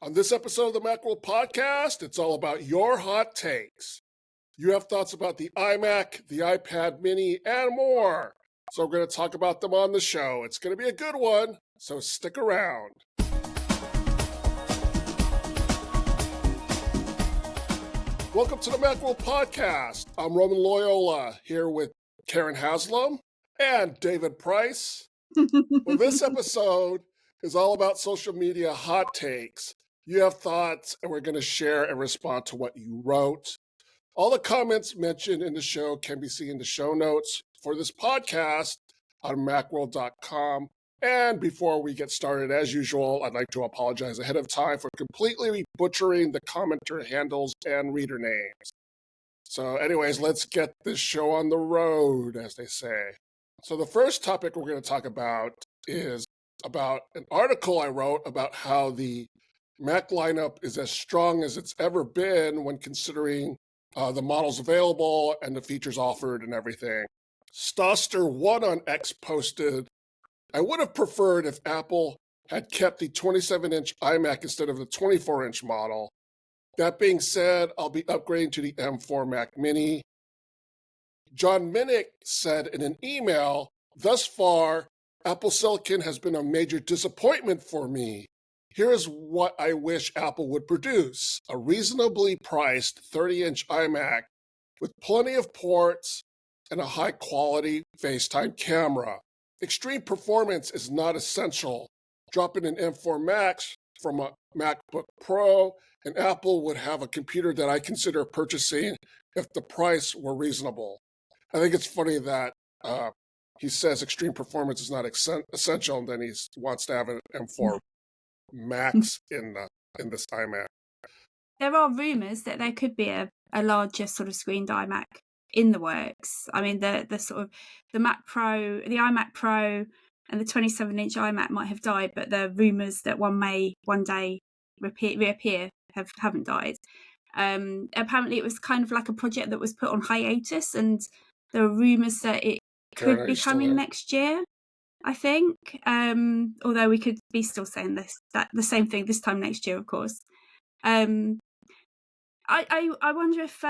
On this episode of the Macworld Podcast, it's all about your hot takes. You have thoughts about the iMac, the iPad mini, and more. So we're going to talk about them on the show. It's going to be a good one, so stick around. Welcome to the Macworld Podcast. I'm Roman Loyola, here with Karen Haslam and David Price. Well, this episode is all about social media hot takes. You have thoughts, and we're going to share and respond to what you wrote. All the comments mentioned in the show can be seen in the show notes for this podcast on macworld.com. And before we get started, as usual, I'd like to apologize ahead of time for completely butchering the commenter handles and reader names. So anyways, let's get this show on the road, as they say. So the first topic we're going to talk about is about an article I wrote about how the Mac lineup is as strong as it's ever been when considering the models available and the features offered and everything. Stoster1 on X posted, I would have preferred if Apple had kept the 27-inch iMac instead of the 24-inch model. That being said, I'll be upgrading to the M4 Mac Mini. John Minnick said in an email, thus far, Apple Silicon has been a major disappointment for me. Here is what I wish Apple would produce: a reasonably priced 30-inch iMac with plenty of ports and a high-quality FaceTime camera. Extreme performance is not essential. Drop in an M4 Max from a MacBook Pro, and Apple would have a computer that I consider purchasing if the price were reasonable. I think it's funny that he says extreme performance is not essential, and then he wants to have an M4 Max in this iMac. There are rumours that there could be a larger sort of screened iMac in the works. I mean, the sort of the Mac Pro, the iMac Pro, and the 27-inch iMac might have died, but the rumours that one may one day reappear haven't died. Apparently, it was kind of like a project that was put on hiatus, and there are rumours that it could be coming next year, I think. Although we could be still saying the same thing this time next year, of course. I wonder if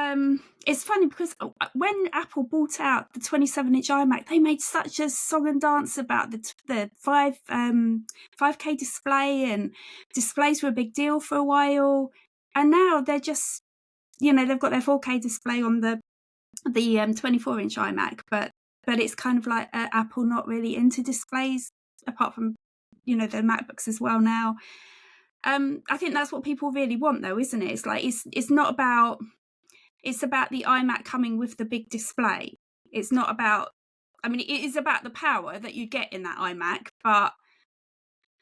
it's funny because when Apple bought out the 27-inch iMac, they made such a song and dance about the 5K display, and displays were a big deal for a while. And now they're just, they've got their 4K display on the 24-inch iMac, but it's kind of like Apple not really into displays, apart from, the MacBooks as well now. I think that's what people really want, though, isn't it? It's like it's not about, it's about the iMac coming with the big display. It's not about, it is about the power that you get in that iMac, but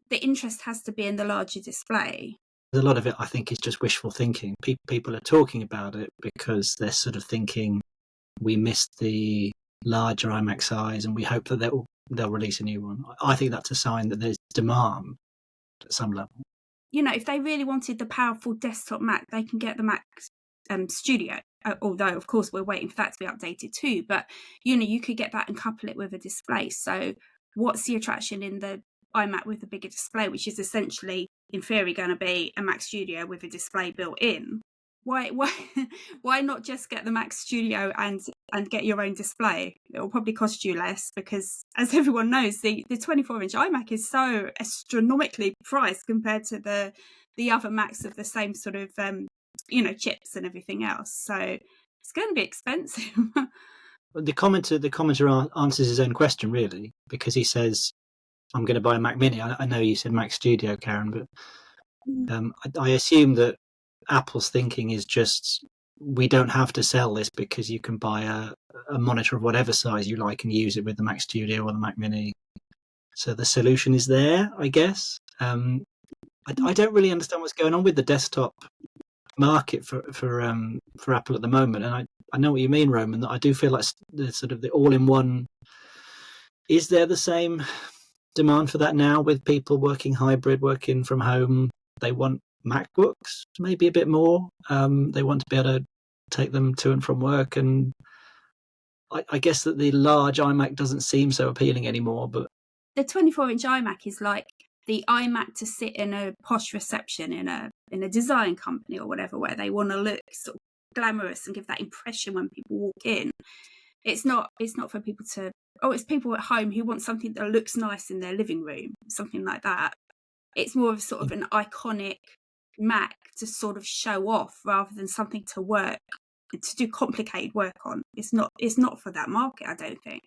the interest has to be in the larger display. A lot of it, I think, is just wishful thinking. People are talking about it because they're sort of thinking, we missed the larger iMac size and we hope that they'll release a new one. I think that's a sign that there's demand at some level. If they really wanted the powerful desktop Mac, they can get the Mac Studio, although, of course, we're waiting for that to be updated too. But, you could get that and couple it with a display. So what's the attraction in the iMac with a bigger display, which is essentially, in theory, going to be a Mac Studio with a display built in? Why not just get the Mac Studio and get your own display? It will probably cost you less because, as everyone knows, the 24-inch iMac is so astronomically priced compared to the other Macs of the same sort of chips and everything else. So it's going to be expensive. The commenter answers his own question, really, because he says, I'm going to buy a Mac Mini. I know you said Mac Studio, Karen, but I assume that Apple's thinking is just, we don't have to sell this because you can buy a monitor of whatever size you like and use it with the Mac Studio or the Mac Mini. So the solution is there, I guess. I don't really understand what's going on with the desktop market for Apple at the moment. And I know what you mean, Roman, that I do feel like the sort of the all-in-one, is there the same demand for that now with people working hybrid, working from home? They want MacBooks, maybe a bit more. They want to be able to take them to and from work, and I guess that the large iMac doesn't seem so appealing anymore. But the 24-inch iMac is like the iMac to sit in a posh reception in a a design company or whatever, where they want to look sort of glamorous and give that impression when people walk in. It's not for people to, it's people at home who want something that looks nice in their living room, something like that. It's more of sort of an iconic Mac to sort of show off rather than something to do complicated work on. It's not for that market, I don't think.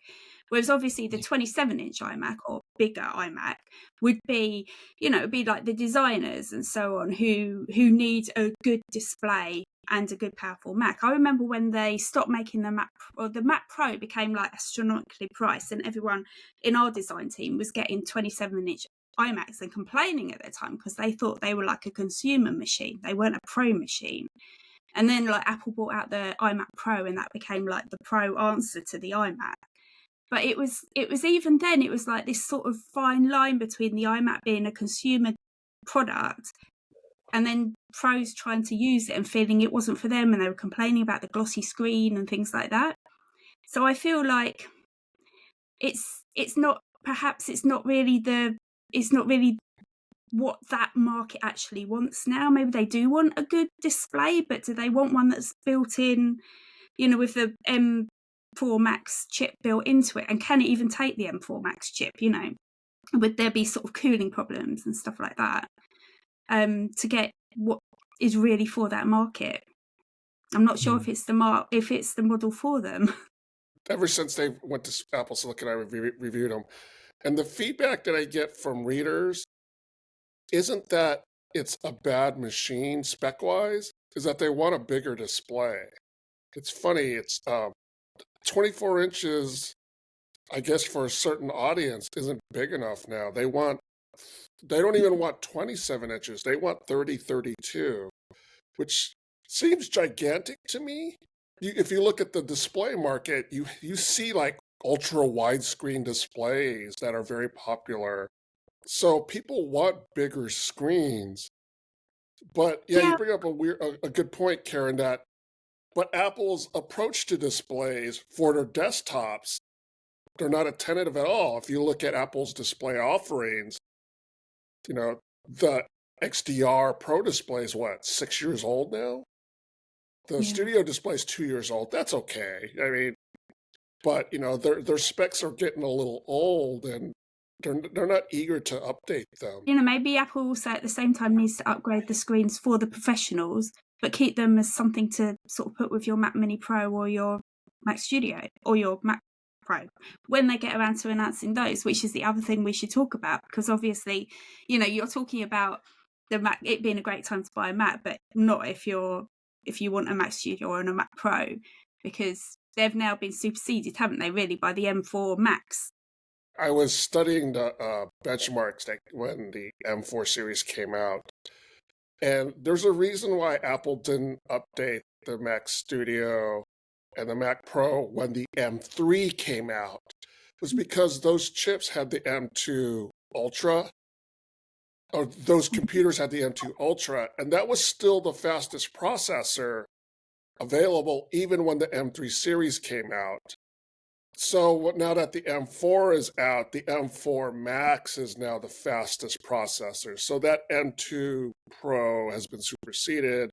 Whereas obviously the 27-inch iMac or bigger iMac would be, it'd be like the designers and so on who need a good display and a good powerful Mac. I remember when they stopped making the Mac, or the Mac Pro became like astronomically priced, and everyone in our design team was getting 27-inch iMacs and complaining at the time because they thought they were like a consumer machine. They weren't a pro machine. And then like Apple brought out the iMac Pro, and that became like the pro answer to the iMac. But it was even then, it was like this sort of fine line between the iMac being a consumer product and then pros trying to use it and feeling it wasn't for them, and they were complaining about the glossy screen and things like that. So I feel like it's not really what that market actually wants now. Maybe they do want a good display, but do they want one that's built in, with the M4 Max chip built into it? And can it even take the M4 Max chip? Would there be sort of cooling problems and stuff like that to get what is really for that market? I'm not sure if it's the model for them. Ever since they went to Apple Silicon, I reviewed them, and the feedback that I get from readers isn't that it's a bad machine spec-wise, is that they want a bigger display. It's funny, it's 24 inches, I guess for a certain audience, isn't big enough now. They don't even want 27 inches. They want 30, 32, which seems gigantic to me. If you look at the display market, you see like ultra widescreen displays that are very popular. So people want bigger screens. But yeah, you bring up a good point, Karen, but Apple's approach to displays for their desktops, they're not attentive at all. If you look at Apple's display offerings, the XDR Pro display is 6 years old now? The Studio display is 2 years old. That's okay. I mean, but their specs are getting a little old, and they're not eager to update them. Maybe Apple also at the same time needs to upgrade the screens for the professionals, but keep them as something to sort of put with your Mac Mini Pro or your Mac Studio or your Mac Pro when they get around to announcing those, which is the other thing we should talk about, because obviously, you're talking about the Mac, it being a great time to buy a Mac, but not if you want a Mac Studio or a Mac Pro, because they've now been superseded, haven't they, really, by the M4 Max. I was studying the benchmarks when the M4 series came out, and there's a reason why Apple didn't update the Mac Studio and the Mac Pro when the M3 came out. It was because those chips had the M2 Ultra, or those computers had the M2 Ultra, and that was still the fastest processor available even when the M3 series came out. So now that the M4 is out, the M4 Max is now the fastest processor. So that M2 Pro has been superseded,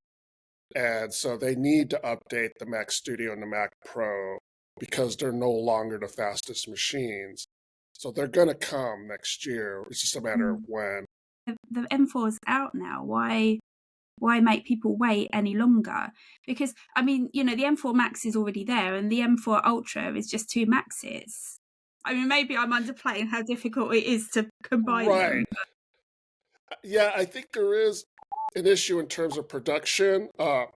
and so they need to update the Mac Studio and the Mac Pro because they're no longer the fastest machines. So they're going to come next year. It's just a matter of when. The M4 is out now. Why make people wait any longer? Because, I mean, the M4 Max is already there, and the M4 Ultra is just two Maxes. I mean, maybe I'm underplaying how difficult it is to combine them. Yeah, I think there is an issue in terms of production. I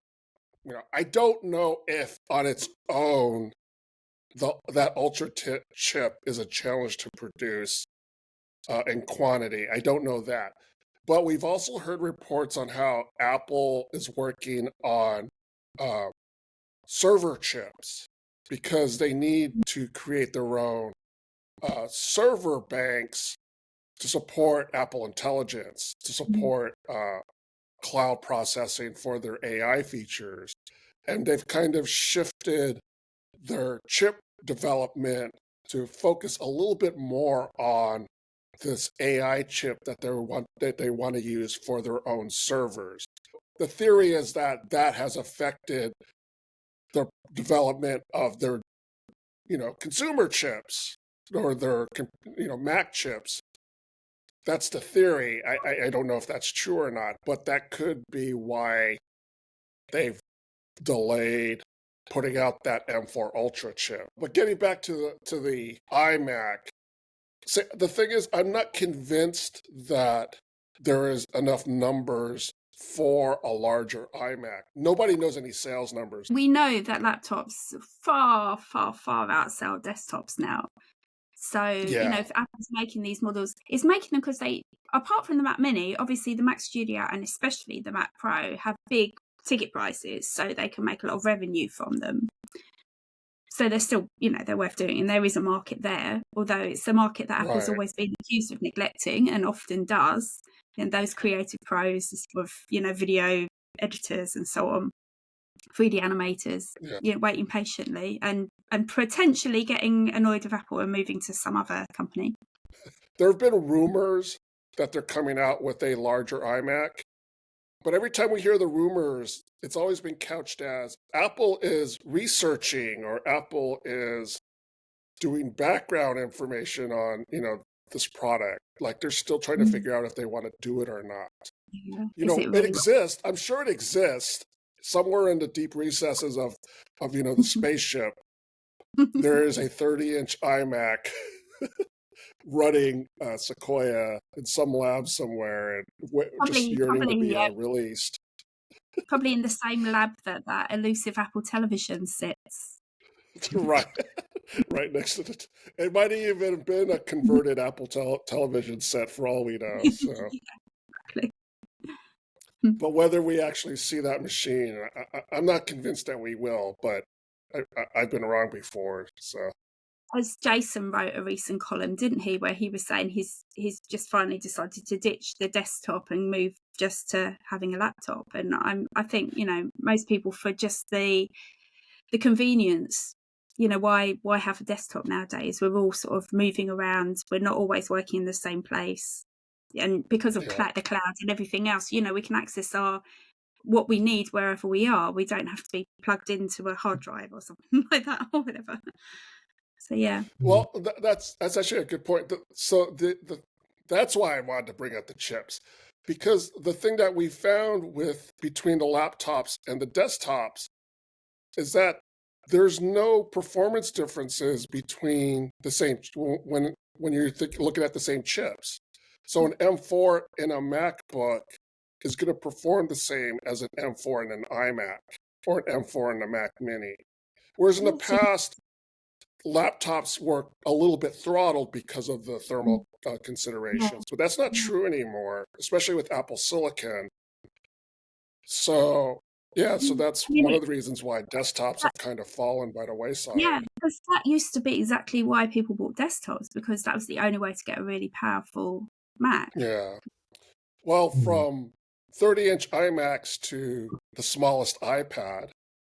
don't know if on its own that Ultra chip is a challenge to produce in quantity. I don't know that. But we've also heard reports on how Apple is working on server chips because they need to create their own server banks to support Apple Intelligence, to support cloud processing for their AI features. And they've kind of shifted their chip development to focus a little bit more on this AI chip that they want to use for their own servers. the theory is that that has affected the development of their, consumer chips or their, Mac chips. That's the theory. I don't know if that's true or not, but that could be why they've delayed putting out that M4 Ultra chip. But getting back to the iMac, the thing is, I'm not convinced that there is enough numbers for a larger iMac. Nobody knows any sales numbers. We know that laptops far, far, far outsell desktops now. So, if Apple's making these models, it's making them because they, apart from the Mac Mini, obviously the Mac Studio and especially the Mac Pro have big ticket prices, so they can make a lot of revenue from them. So they're still, they're worth doing, and there is a market there, although it's a market that Apple's always been accused of neglecting and often does. And those creative pros, of, video editors and so on, 3D animators, waiting patiently and potentially getting annoyed with Apple and moving to some other company. There have been rumors that they're coming out with a larger iMac, but every time we hear the rumors, it's always been couched as Apple is researching or Apple is doing background information on, this product. Like they're still trying to figure out if they want to do it or not. Yeah. It exists. I'm sure it exists somewhere in the deep recesses of the spaceship. There is a 30-inch iMac running Sequoia in some lab somewhere and just yearning to be released. Probably in the same lab that elusive Apple television sits. Right. Right next to it. It might have even been a converted Apple television set for all we know. So. Exactly. But whether we actually see that machine, I'm not convinced that we will, but I've been wrong before. So, as Jason wrote a recent column, didn't he, where he was saying he's just finally decided to ditch the desktop and move just to having a laptop. And I think most people, for just the convenience, why have a desktop nowadays? We're all sort of moving around. We're not always working in the same place. And because of the cloud and everything else, we can access what we need wherever we are. We don't have to be plugged into a hard drive or something like that or whatever. So, yeah. Well, that's actually a good point. So that's why I wanted to bring up the chips, because the thing that we found between the laptops and the desktops is that there's no performance differences between the same when you're looking at the same chips. So an M4 in a MacBook is going to perform the same as an M4 in an iMac or an M4 in a Mac Mini. Whereas in the past, laptops were a little bit throttled because of the thermal considerations. But that's not true anymore, especially with Apple Silicon. So, so that's one of the reasons why desktops have kind of fallen by the wayside. Yeah, because that used to be exactly why people bought desktops, because that was the only way to get a really powerful Mac. Yeah. Well, from 30-inch iMacs to the smallest iPad,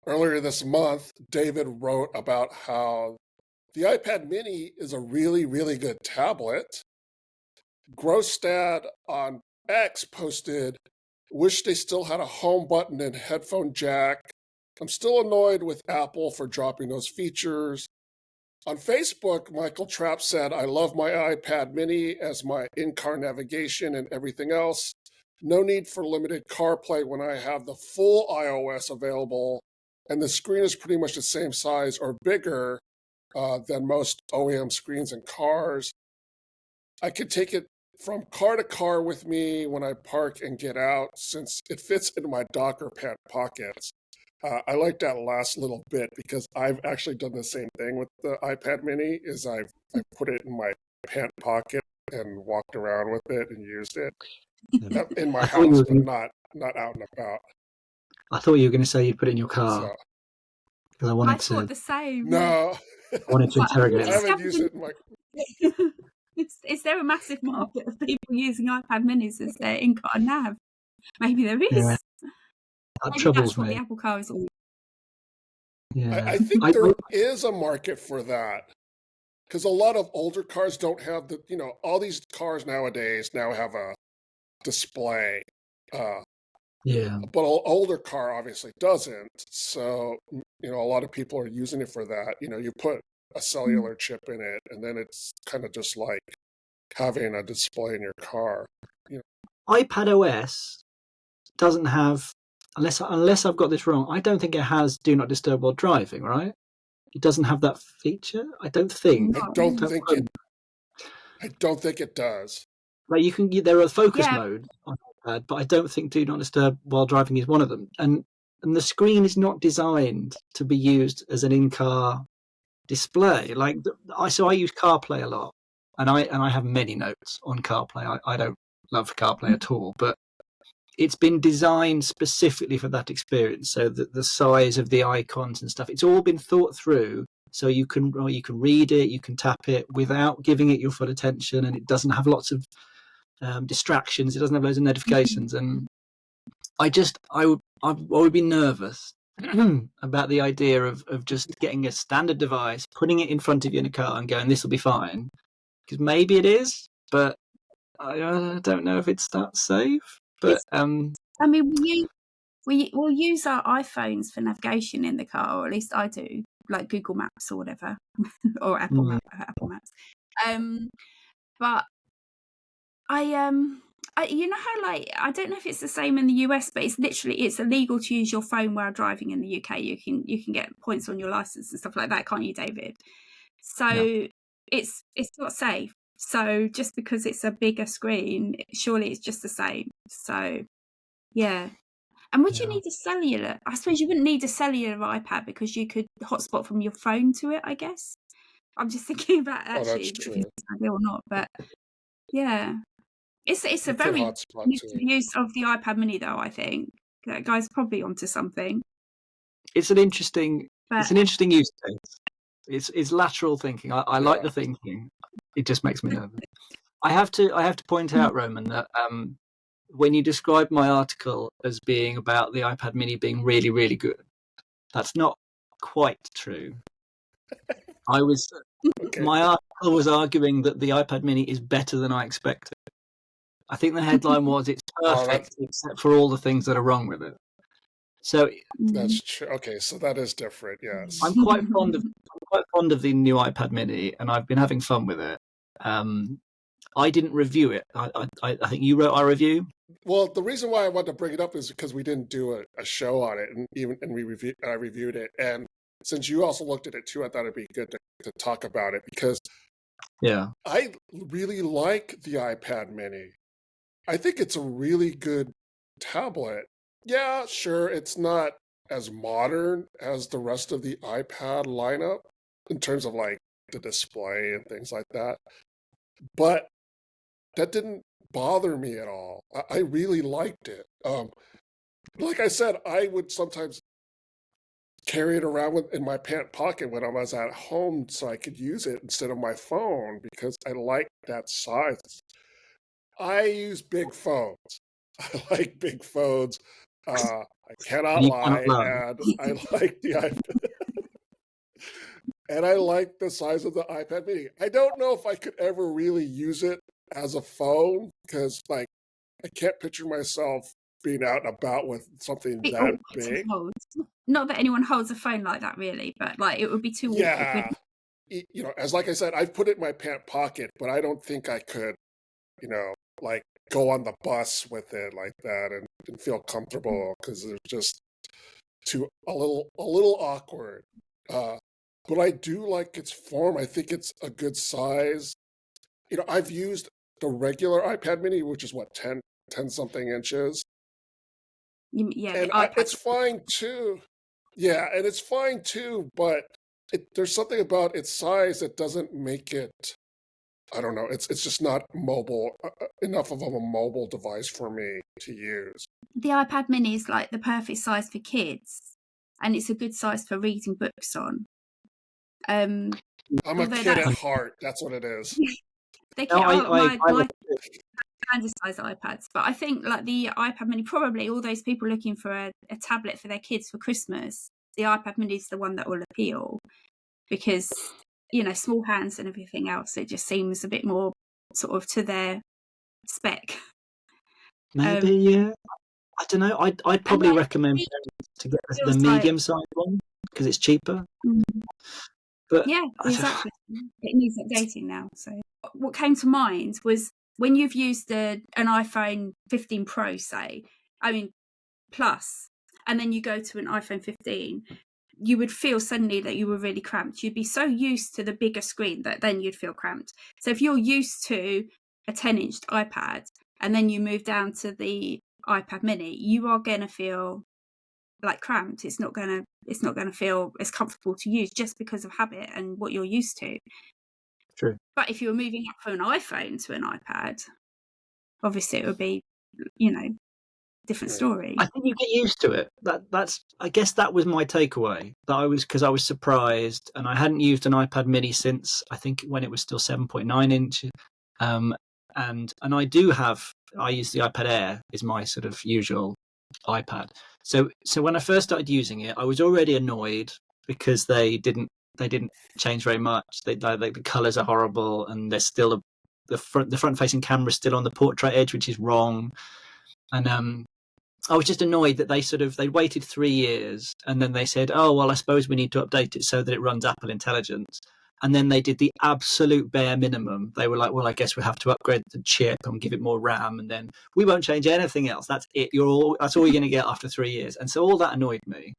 earlier this month, David wrote about how the iPad mini is a really, really good tablet. Grostad on X posted, wish they still had a home button and headphone jack. I'm still annoyed with Apple for dropping those features. On Facebook, Michael Trapp said, I love my iPad mini as my in-car navigation and everything else. No need for limited CarPlay when I have the full iOS available, and the screen is pretty much the same size or bigger than most OEM screens in cars. I can take it from car to car with me when I park and get out, since it fits into my Docker pant pockets. I like that last little bit because I've actually done the same thing with the iPad mini, is I put it in my pant pocket and walked around with it and used it in my house, but not out and about. I thought you were going to say you put it in your car. Because I thought the same. No. I wanted to interrogate I haven't used it in my... Is there a massive market of people using iPad minis as their in-car nav? Maybe there is. Yeah. That Maybe troubles that's what me. the Apple car is all. Yeah. I think there is a market for that, because a lot of older cars don't have all these cars nowadays now have a display Yeah. But an older car obviously doesn't. So, a lot of people are using it for that. You put a cellular chip in it, and then it's kind of just like having a display in your car. iPad OS doesn't have, unless I've got this wrong, I don't think it has Do Not Disturb while driving, right? It doesn't have that feature, I don't think. I don't think it does. Like there are focus modes on iPad, but I don't think Do Not Disturb while driving is one of them. And the screen is not designed to be used as an in-car display. So I use CarPlay a lot, and I have many notes on CarPlay. I don't love CarPlay at all, but it's been designed specifically for that experience. So that the size of the icons and stuff, it's all been thought through. So you can read it, you can tap it without giving it your full attention, and it doesn't have lots of distractions. It doesn't have loads of notifications, and I would be nervous about the idea of just getting a standard device, putting it in front of you in a car, and going, "This will be fine," because maybe it is, but I don't know if it's that safe. But I mean, we'll use our iPhones for navigation in the car, or at least I do, like Google Maps or whatever, or Apple Maps. But you know how, like, I don't know if it's the same in the US, but it's illegal to use your phone while driving in the UK. You can get points on your license and stuff like that, can't you, David? So it's not safe. So just because it's a bigger screen, surely it's just the same. So yeah. And would you need a cellular? I suppose you wouldn't need a cellular iPad because you could hotspot from your phone to it, I guess. I'm just thinking about actually if it's ideal or not, but yeah. It's a very limited use of the iPad Mini, though. I think that guy's probably onto something. It's an interesting use case. It's lateral thinking. I like the thinking. It just makes me nervous. I have to point out, Roman, that when you described my article as being about the iPad Mini being really, really good, that's not quite true. My article was arguing that the iPad Mini is better than I expected. I think the headline was it's perfect except for all the things that are wrong with it. So that's true. Okay, so that is different. Yes, I'm quite fond of the new iPad Mini, and I've been having fun with it. I didn't review it. I think you wrote our review. Well, the reason why I wanted to bring it up is because we didn't do a show on it, and I reviewed it. And since you also looked at it too, I thought it'd be good to talk about it because I really like the iPad Mini. I think it's a really good tablet. Yeah, sure, it's not as modern as the rest of the iPad lineup in terms of like the display and things like that. But that didn't bother me at all. I really liked it. Like I said, I would sometimes carry it around in my pant pocket when I was at home so I could use it instead of my phone because I like that size. I use big phones. I like big phones. I cannot lie, and I like the iPad. And I like the size of the iPad Mini. I don't know if I could ever really use it as a phone because, like, I can't picture myself being out and about with something that big. Not that anyone holds a phone like that, really, but like it would be too awkward. As like I said, I've put it in my pant pocket, but I don't think I could, like go on the bus with it like that and feel comfortable because it's just a little awkward. But I do like its form. I think it's a good size. I've used the regular iPad Mini, which is 10 something inches. And it's fine too. Yeah, and it's fine too, but there's something about its size that doesn't make it, I don't know, it's just not mobile, enough of a mobile device for me to use. The iPad Mini is like the perfect size for kids, and it's a good size for reading books on. I'm a kid at heart, that's what it is. My standard size iPads, but I think like the iPad Mini, probably all those people looking for a tablet for their kids for Christmas, the iPad Mini is the one that will appeal because small hands and everything else. It just seems a bit more sort of to their spec. Maybe I don't know. I'd probably recommend to get the medium-sized one because it's cheaper. But yeah, exactly. It needs updating now. So what came to mind was when you've used an iPhone 15 Pro, say, I mean, Plus, and then you go to an iPhone 15, you would feel suddenly that you were really cramped. You'd be so used to the bigger screen that then you'd feel cramped. So if you're used to a 10-inch iPad and then you move down to the iPad mini, you are going to feel like cramped. It's not going to feel as comfortable to use just because of habit and what you're used to. True. But if you were moving up from an iPhone to an iPad, obviously it would be, different story. I think you get used to it. That's. I guess that was my takeaway. Because I was surprised, and I hadn't used an iPad Mini since I think when it was still 7.9 inch. And I do have. I use the iPad Air is my sort of usual iPad. So when I first started using it, I was already annoyed because they didn't change very much. The colours are horrible, and there's still the front facing camera is still on the portrait edge, which is wrong. And I was just annoyed that they waited 3 years and then they said, oh, well, I suppose we need to update it so that it runs Apple Intelligence. And then they did the absolute bare minimum. They were like, well, I guess we have to upgrade the chip and give it more RAM. And then we won't change anything else. That's it. That's all you're going to get after 3 years. And so all that annoyed me.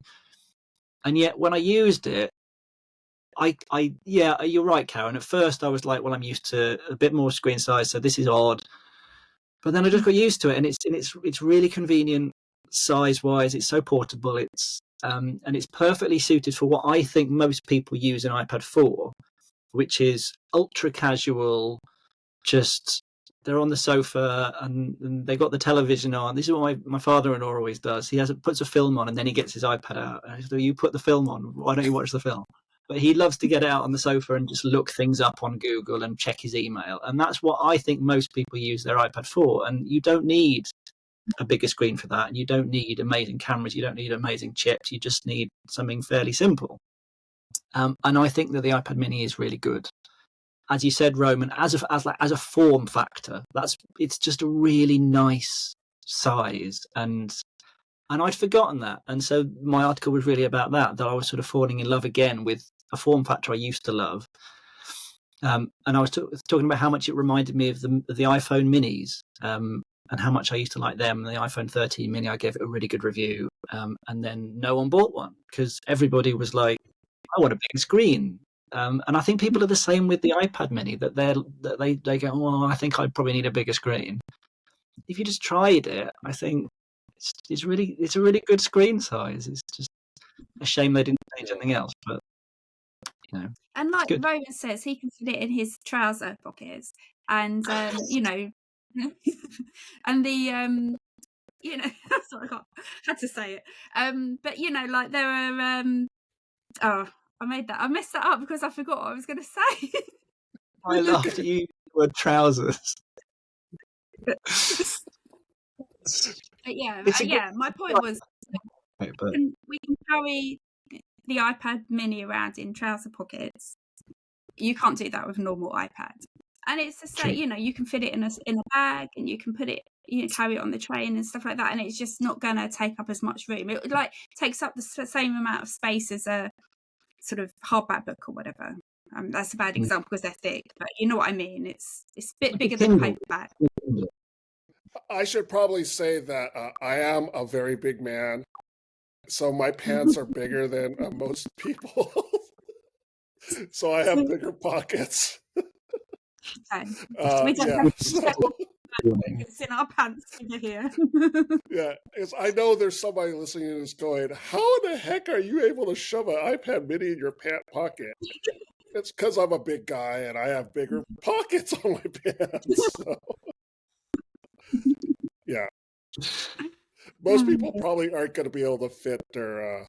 And yet when I used it, yeah, you're right, Karen. At first I was like, well, I'm used to a bit more screen size, so this is odd. But then I just got used to it, and it's really convenient size-wise. It's so portable. And it's perfectly suited for what I think most people use an iPad for, which is ultra casual. Just they're on the sofa and they got the television on. This is what my father-in-law always does. He puts a film on and then he gets his iPad out. And I said, you put the film on. Why don't you watch the film? But he loves to get out on the sofa and just look things up on Google and check his email. And that's what I think most people use their iPad for. And you don't need a bigger screen for that. And you don't need amazing cameras. You don't need amazing chips. You just need something fairly simple. And I think that the iPad mini is really good. As you said, Roman, as a form factor, it's just a really nice size. And I'd forgotten that. And so my article was really about that I was sort of falling in love again with a form factor I used to love. And I was talking about how much it reminded me of the iPhone minis and how much I used to like them. The iPhone 13 mini, I gave it a really good review. And then no one bought one because everybody was like, I want a big screen. And I think people are the same with the iPad mini, that they go, well, I think I probably need a bigger screen. If you just tried it, I think it's a really good screen size. It's just a shame they didn't change anything else, but And like Roman says, he can fit it in his trouser pockets, and and the sorry, I had to say it. But like there are I messed that up because I forgot what I was going to say. I laughed at you word trousers. But my point was we can carry the iPad mini around in trouser pockets. You can't do that with a normal iPad. And it's the same, you can fit it in a bag and you can put it, carry it on the train and stuff like that. And it's just not going to take up as much room. It takes up the same amount of space as a sort of hardback book or whatever. That's a bad example because they're thick, but you know what I mean. It's a bit bigger than a paperback. I should probably say that I am a very big man, so my pants are bigger than most people. So I have bigger pockets. Okay. We don't have it's in our pants here. Yeah, I know there's somebody listening to this going, how in the heck are you able to shove an iPad mini in your pant pocket? It's because I'm a big guy and I have bigger pockets on my pants. So. Yeah. Most people probably aren't going to be able to fit their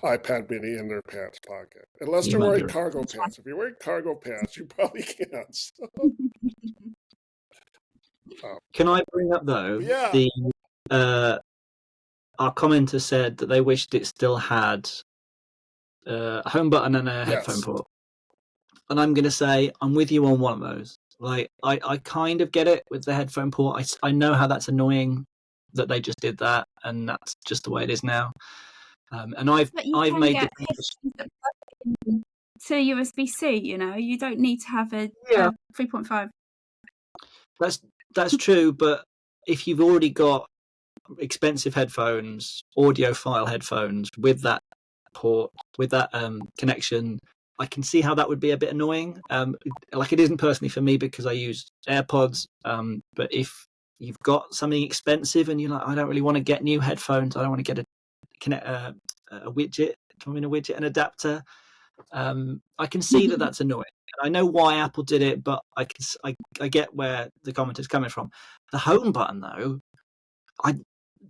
iPad mini in their pants pocket. Unless they're wearing cargo pants. If you're wearing cargo pants, you probably can't. So. Can I bring up, though, yeah. Our commenter said that they wished it still had a home button and a headphone port. And I'm going to say I'm with you on one of those. Like, I kind of get it with the headphone port. I know how that's annoying, that they just did that, and that's just the way it is now. And I've But you I've can made get the headphones that plug in to USB-C, you don't need to have a yeah, 3.5. that's true. But if you've already got expensive headphones, audiophile headphones with that port, with that connection, I can see how that would be a bit annoying. Like, it isn't personally for me because I use AirPods. But if you've got something expensive and you're like, I don't really want to get new headphones, I don't want to get a widget, an adapter. I can see that that's annoying. I know why Apple did it, but I get where the commenter's coming from. The home button, though,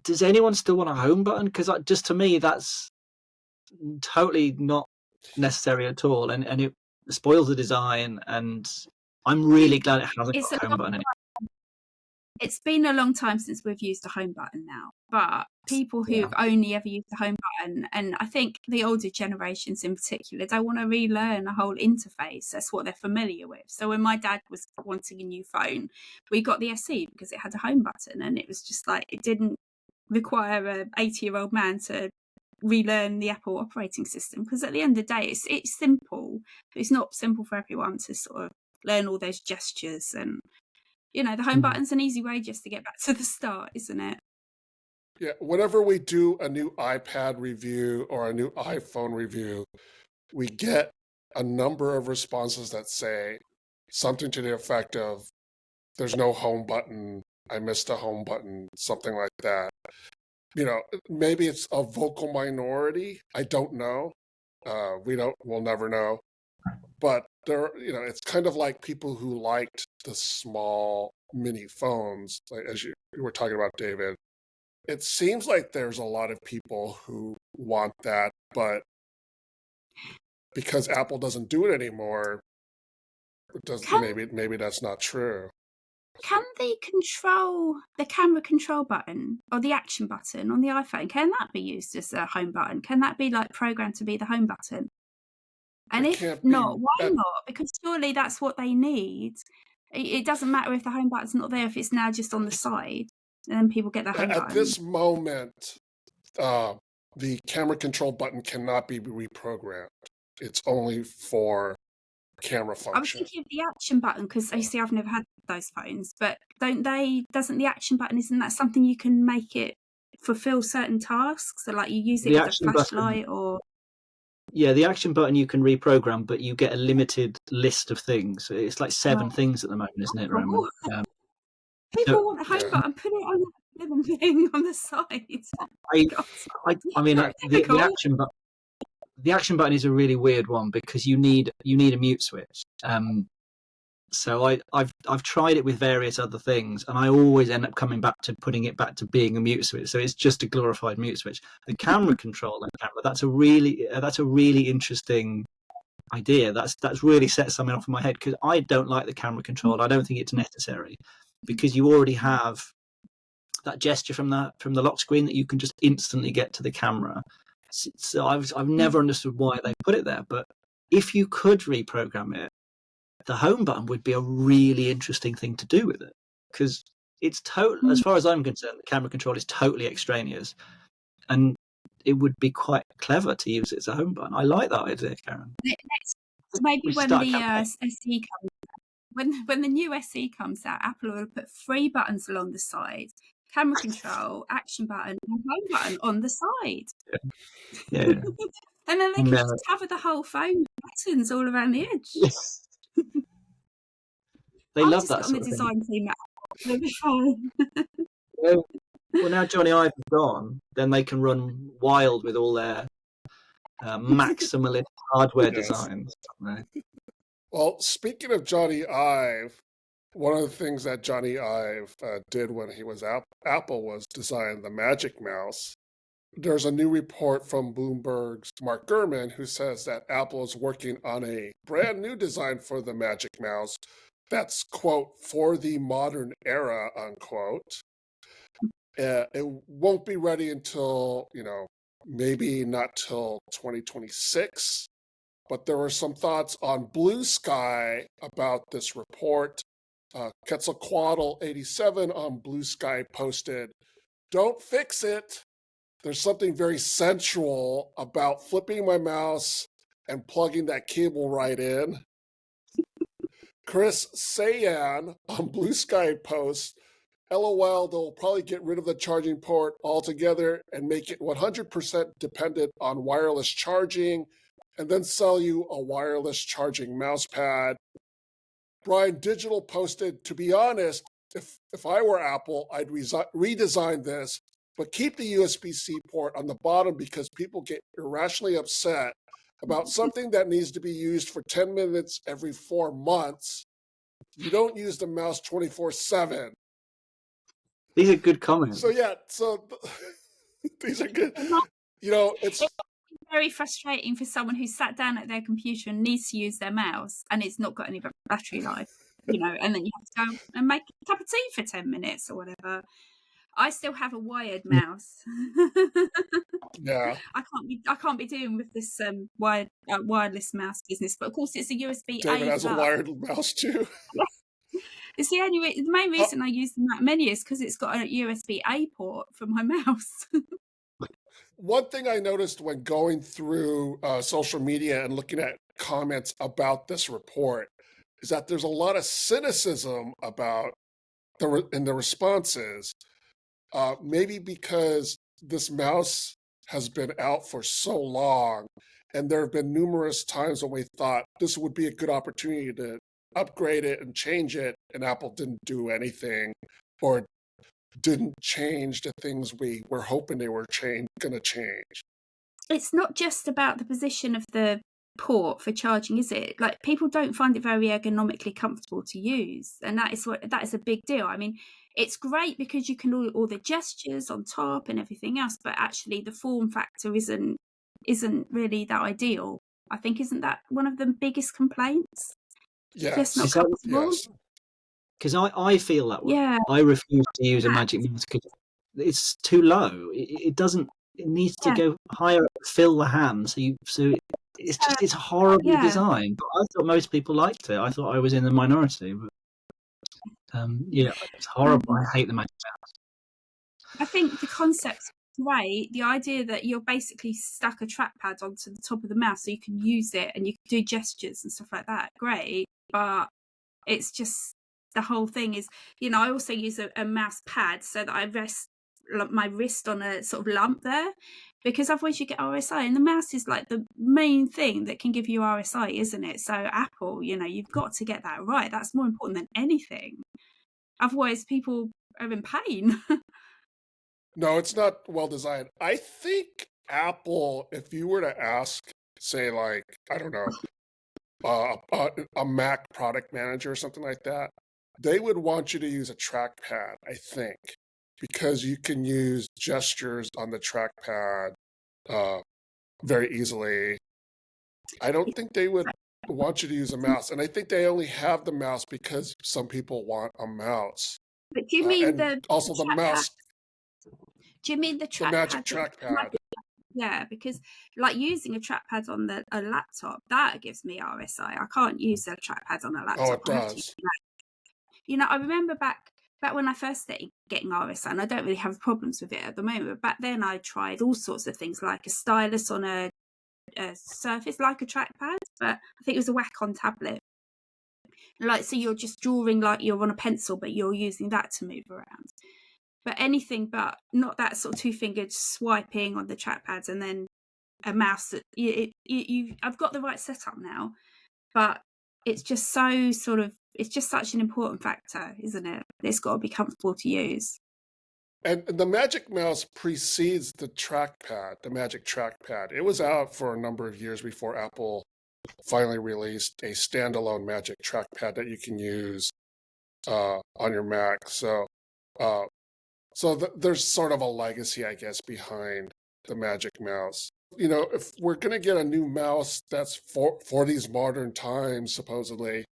does anyone still want a home button? Because just to me, that's totally not necessary at all, and it spoils the design. And I'm really glad it hasn't It's a got a home long button. It's been a long time since we've used a home button now, but people who've only ever used a home button, and I think the older generations in particular, don't want to relearn a whole interface. That's what they're familiar with. So when my dad was wanting a new phone, we got the SE because it had a home button, and it was just like, it didn't require a 80-year-old man to relearn the Apple operating system, because at the end of the day, it's simple, but it's not simple for everyone to sort of learn all those gestures. And the home button's an easy way just to get back to the start, isn't it? Yeah, whenever we do a new iPad review or a new iPhone review, we get a number of responses that say something to the effect of, there's no home button, I missed a home button, something like that. Maybe it's a vocal minority. I don't know. We'll never know. But it's kind of like people who liked the small mini phones, like as you were talking about, David. It seems like there's a lot of people who want that, but because Apple doesn't do it anymore, maybe that's not true. Can the camera control button or the action button on the iPhone, can that be used as a home button? Can that be programmed to be the home button? And if not, why not? Because surely that's what they need. It doesn't matter if the home button's not there, if it's now just on the side, and then people get the home button. At this moment, the camera control button cannot be reprogrammed. It's only for camera function. I was thinking of the action button because you see, I've never had those phones, but doesn't the action button, isn't that something you can make it fulfill certain tasks? So like you use it with a flashlight or... Yeah, the action button you can reprogram, but you get a limited list of things. It's like 7 things at the moment, isn't it, Roman? People want a home button, put it on the living thing on the side. I mean, the action button is a really weird one because you need a mute switch. So I've tried it with various other things, and I always end up coming back to putting it back to being a mute switch. So it's just a glorified mute switch. The camera control on camera, that's a really interesting idea. That's really set something off in my head, because I don't like the camera control. I don't think it's necessary, because you already have that gesture from the lock screen that you can just instantly get to the camera. So I've never understood why they put it there. But if you could reprogram it, the home button would be a really interesting thing to do with it, because it's as far as I'm concerned, the camera control is totally extraneous, and it would be quite clever to use it as a home button. I like that idea, Karen. Maybe when the SE comes out, when the new SE comes out, Apple will put 3 buttons along the side: camera control, action button, and home button on the side. Yeah. And then they can just cover the whole phone with buttons all around the edge. They love that sort of thing. On the design team at Apple. It'll be fine. Well, now Johnny Ive is gone, then they can run wild with all their maximalist hardware designs. Well, speaking of Johnny Ive, one of the things that Johnny Ive did when he was Apple was design the Magic Mouse. There's a new report from Bloomberg's Mark Gurman who says that Apple is working on a brand new design for the Magic Mouse that's, quote, for the modern era, unquote. It won't be ready until, maybe not till 2026. But there were some thoughts on Blue Sky about this report. Quetzalcoatl87 on Blue Sky posted Don't fix it. There's something very sensual about flipping my mouse and plugging that cable right in. Chris Sayan on Blue Sky posts, LOL, they'll probably get rid of the charging port altogether and make it 100% dependent on wireless charging and then sell you a wireless charging mouse pad. Brian Digital posted, to be honest, if I were Apple, I'd redesign this, but keep the USB-C port on the bottom because people get irrationally upset about something that needs to be used for 10 minutes every 4 months. You don't use the mouse 24/7. These are good comments. So yeah, these are good. It's very frustrating for someone who's sat down at their computer and needs to use their mouse and it's not got any battery life, and then you have to go and make a cup of tea for 10 minutes or whatever. I still have a wired mouse. Yeah. I can't be dealing with this wireless mouse business, but of course it's a USB-A. David has a wired mouse too. It's the main reason I use the Mac Mini is because it's got a USB-A port for my mouse. One thing I noticed when going through social media and looking at comments about this report is that there's a lot of cynicism about in the responses. Maybe because this mouse has been out for so long, and there have been numerous times when we thought this would be a good opportunity to upgrade it and change it, and Apple didn't do anything or didn't change the things we were hoping they were going to change. It's not just about the position of the port for charging, is it? Like, people don't find it very ergonomically comfortable to use, and that is a big deal. I mean, it's great because you can do all the gestures on top and everything else, but actually the form factor isn't really that ideal. I think, isn't that one of the biggest complaints? Yes. Yes. Because I feel that way. Yeah. I refuse to use a Magic Mouse because it's too low. It doesn't. It needs to go higher, fill the hand. So it's horribly designed. But I thought most people liked it. I thought I was in the minority. But it's horrible. I hate the Magic Mouse. I think the concept's great. The idea that you're basically stuck a trackpad onto the top of the mouse so you can use it and you can do gestures and stuff like that. Great. But it's just, the whole thing is, I also use a mouse pad so that I rest my wrist on a sort of lump there, because otherwise you get RSI, and the mouse is like the main thing that can give you RSI, isn't it? So Apple, you've got to get that right. That's more important than anything. Otherwise people are in pain. No, it's not well designed. I think Apple, if you were to ask, say, like, I don't know, a Mac product manager or something like that, they would want you to use a trackpad, I think, because you can use gestures on the trackpad very easily. I don't think they would want you to use a mouse. And I think they only have the mouse because some people want a mouse. But do you mean the mouse? Do you mean the trackpad? The Magic trackpad. Yeah, because like using a trackpad on a laptop, that gives me RSI. I can't use a trackpad on a laptop. Oh, it does. I remember back when I first started getting RSI, and I don't really have problems with it at the moment, but back then I tried all sorts of things, like a stylus on a surface, like a trackpad, but I think it was a Wacom tablet. Like, so you're just drawing like you're on a pencil, but you're using that to move around. But anything but not that sort of two-fingered swiping on the trackpads and then a mouse. That I've got the right setup now, but it's just so it's just such an important factor, isn't it? It's got to be comfortable to use. And the Magic Mouse precedes the trackpad, the Magic Trackpad. It was out for a number of years before Apple finally released a standalone Magic Trackpad that you can use on your Mac. So there's sort of a legacy, I guess, behind the Magic Mouse. If we're going to get a new mouse that's for these modern times, supposedly,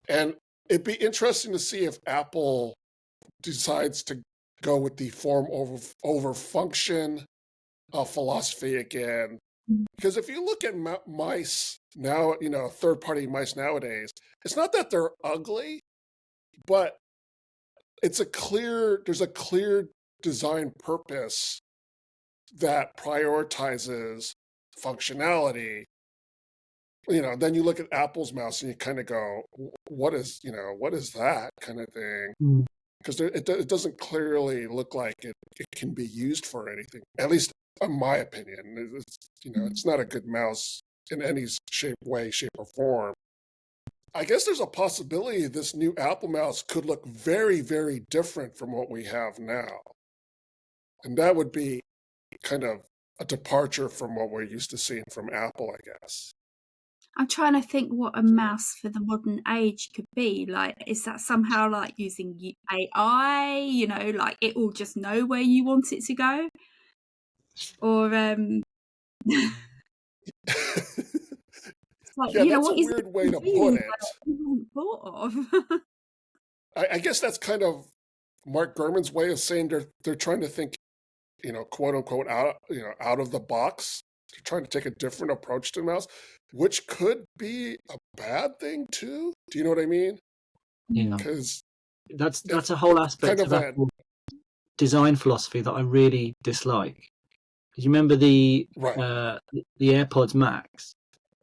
and it'd be interesting to see if Apple decides to go with the form over function philosophy again. Because if you look at mice now, third-party mice nowadays, it's not that they're ugly, but there's a clear design purpose that prioritizes functionality, then you look at Apple's mouse and you kind of go, what is that kind of thing? Because it doesn't clearly look like it can be used for anything, at least in my opinion. It's not a good mouse in any shape or form. I guess there's a possibility this new Apple mouse could look very, very different from what we have now. And that would be kind of a departure from what we're used to seeing from Apple, I guess. I'm trying to think what a mouse for the modern age could be. Like, is that somehow like using AI, like it will just know where you want it to go? Or, like, yeah, that's what a is weird way to it put it. you haven't thought of? I guess that's kind of Mark Gurman's way of saying they're trying to think, quote unquote, out of the box. They're trying to take a different approach to the mouse, which could be a bad thing too. Do you know what I mean? Yeah, because that's a whole aspect of Apple design philosophy that I really dislike. Because you remember the AirPods Max?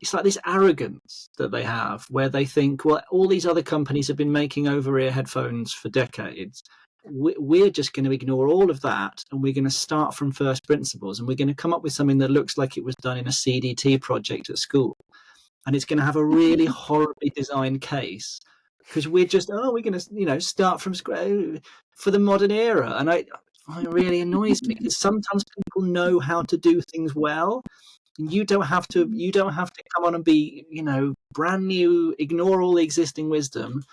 It's like this arrogance that they have where they think, well, all these other companies have been making over-ear headphones for decades. We're just going to ignore all of that and we're going to start from first principles and we're going to come up with something that looks like it was done in a CDT project at school. And it's going to have a really horribly designed case because we're going to, start from scratch for the modern era. And it really annoys me because sometimes people know how to do things well. You don't have to come on and be, brand new, ignore all the existing wisdom.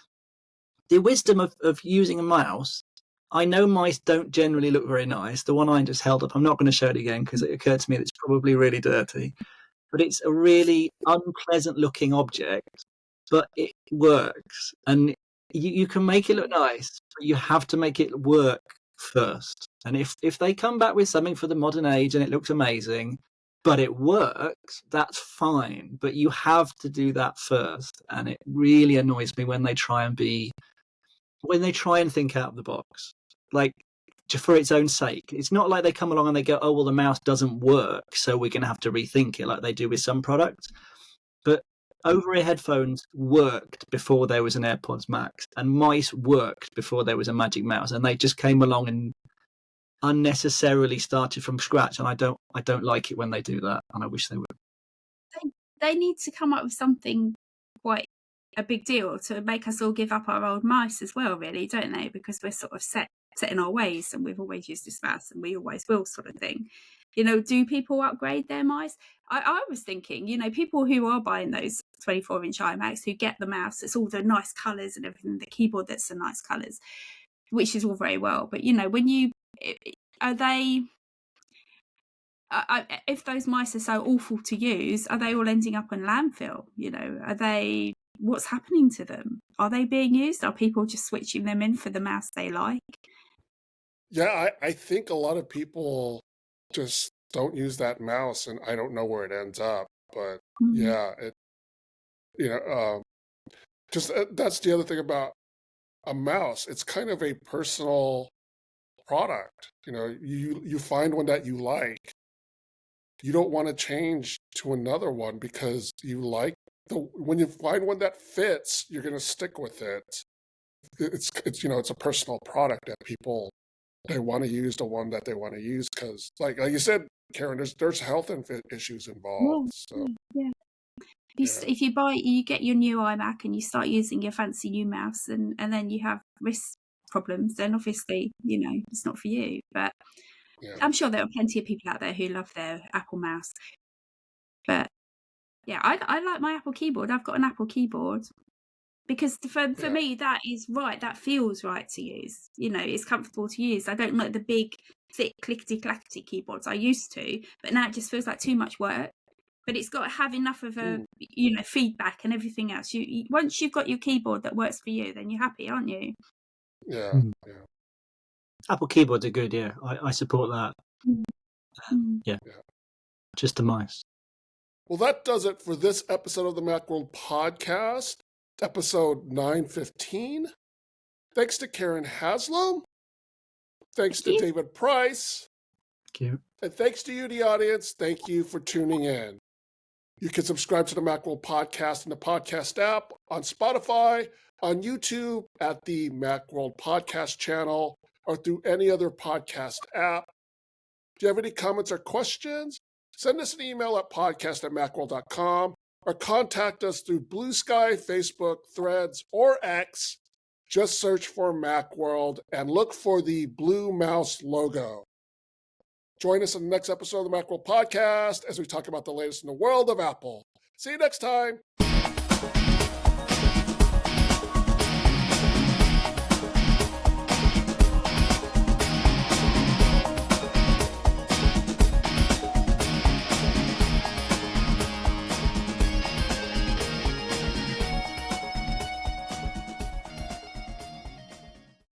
The wisdom of using a mouse. I know mice don't generally look very nice. The one I just held up, I'm not going to show it again because it occurred to me that it's probably really dirty. But it's a really unpleasant looking object, but it works. And you can make it look nice, but you have to make it work first. And if they come back with something for the modern age and it looks amazing, but it works, that's fine. But you have to do that first. And it really annoys me when they try and think out of the box, like for its own sake. It's not like they come along and they go, oh, well, the mouse doesn't work, so we're going to have to rethink it like they do with some products. But over-ear headphones worked before there was an AirPods Max, and mice worked before there was a Magic Mouse, and they just came along and unnecessarily started from scratch. And I don't like it when they do that, and I wish they would. They need to come up with something quite a big deal to make us all give up our old mice as well, really, don't they? Because we're sort of set in our ways and we've always used this mouse and we always will, sort of thing. Do people upgrade their mice? I was thinking, people who are buying those 24-inch iMacs who get the mouse, it's all the nice colours and everything, the keyboard that's the nice colours, which is all very well. But, if those mice are so awful to use, are they all ending up in landfill? What's happening to them? Are they being used? Are people just switching them in for the mouse they like? Yeah, I think a lot of people just don't use that mouse, and I don't know where it ends up. But yeah, that's the other thing about a mouse. It's kind of a personal product. You find one that you like. You don't want to change to another one because you like when you find one that fits, you're going to stick with it. It's it's a personal product that people, they want to use the one that they want to use because, like you said, Karen, there's health issues involved. So yeah. If you get your new iMac and you start using your fancy new mouse and then you have wrist problems, then obviously it's not for you. But I'm sure there are plenty of people out there who love their Apple mouse. But yeah, I like my Apple keyboard. I've got an Apple keyboard because for me that is right. That feels right to use. It's comfortable to use. I don't like the big, thick, clickety-clackety keyboards I used to, but now it just feels like too much work. But it's got to have enough of a feedback and everything else. Once you've got your keyboard that works for you, then you're happy, aren't you? Yeah. Apple keyboards are good. Yeah, I support that. Yeah, just the mice. Well, that does it for this episode of the Macworld Podcast, episode 915. Thanks to Karen Haslam. Thanks to David Price. Thank you. And thanks to you, the audience. Thank you for tuning in. You can subscribe to the Macworld Podcast in the podcast app, on Spotify, on YouTube, at the Macworld Podcast channel, or through any other podcast app. If you have any comments or questions, send us an email at podcast@macworld.com or contact us through Blue Sky, Facebook, Threads, or X. Just search for Macworld and look for the blue mouse logo. Join us in the next episode of the Macworld Podcast as we talk about the latest in the world of Apple. See you next time.